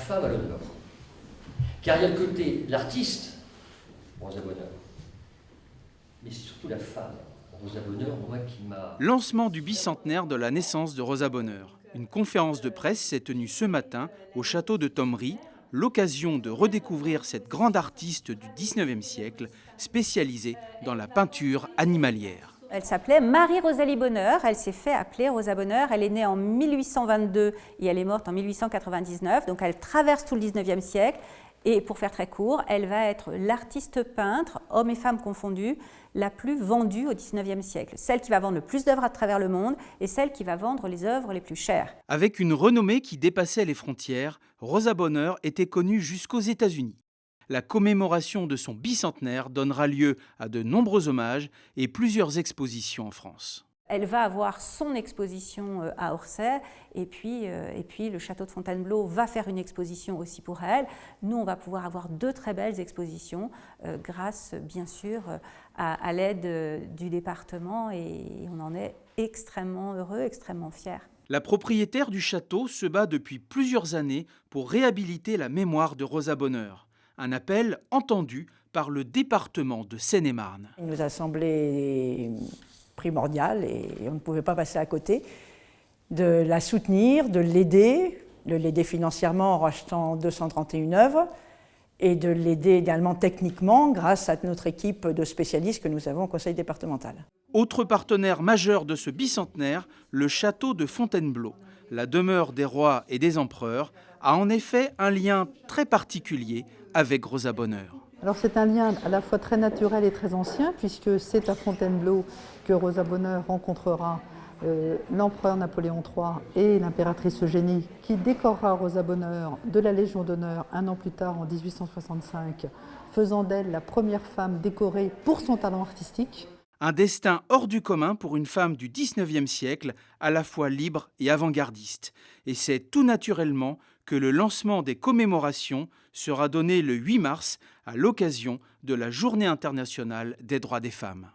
femme à l'honneur. Car il y a le côté, l'artiste, Rosa Bonheur, mais c'est surtout la femme, Rosa Bonheur, moi qui m'a... Lancement du bicentenaire de la naissance de Rosa Bonheur. Une conférence de presse s'est tenue ce matin au château de Thomery, l'occasion de redécouvrir cette grande artiste du 19e siècle, spécialisée dans la peinture animalière. Elle s'appelait Marie-Rosalie Bonheur, elle s'est fait appeler Rosa Bonheur, elle est née en 1822 et elle est morte en 1899, donc elle traverse tout le 19e siècle. Et pour faire très court, elle va être l'artiste peintre, hommes et femmes confondus, la plus vendue au XIXe siècle. Celle qui va vendre le plus d'œuvres à travers le monde et celle qui va vendre les œuvres les plus chères. Avec une renommée qui dépassait les frontières, Rosa Bonheur était connue jusqu'aux États-Unis. La commémoration de son bicentenaire donnera lieu à de nombreux hommages et plusieurs expositions en France. Elle va avoir son exposition à Orsay et puis le château de Fontainebleau va faire une exposition aussi pour elle. Nous, on va pouvoir avoir 2 très belles expositions grâce, bien sûr, à l'aide du département et on en est extrêmement heureux, extrêmement fiers. La propriétaire du château se bat depuis plusieurs années pour réhabiliter la mémoire de Rosa Bonheur. Un appel entendu par le département de Seine-et-Marne. Il nous a semblé primordial et on ne pouvait pas passer à côté de la soutenir, de l'aider financièrement en rachetant 231 œuvres et de l'aider également techniquement grâce à notre équipe de spécialistes que nous avons au conseil départemental. Autre partenaire majeur de ce bicentenaire, le château de Fontainebleau. La demeure des rois et des empereurs a en effet un lien très particulier avec Rosa Bonheur. Alors c'est un lien à la fois très naturel et très ancien, puisque c'est à Fontainebleau que Rosa Bonheur rencontrera l'empereur Napoléon III et l'impératrice Eugénie, qui décorera Rosa Bonheur de la Légion d'honneur un an plus tard, en 1865, faisant d'elle la première femme décorée pour son talent artistique. Un destin hors du commun pour une femme du 19e siècle, à la fois libre et avant-gardiste. Et c'est tout naturellement que le lancement des commémorations sera donné le 8 mars à l'occasion de la Journée internationale des droits des femmes.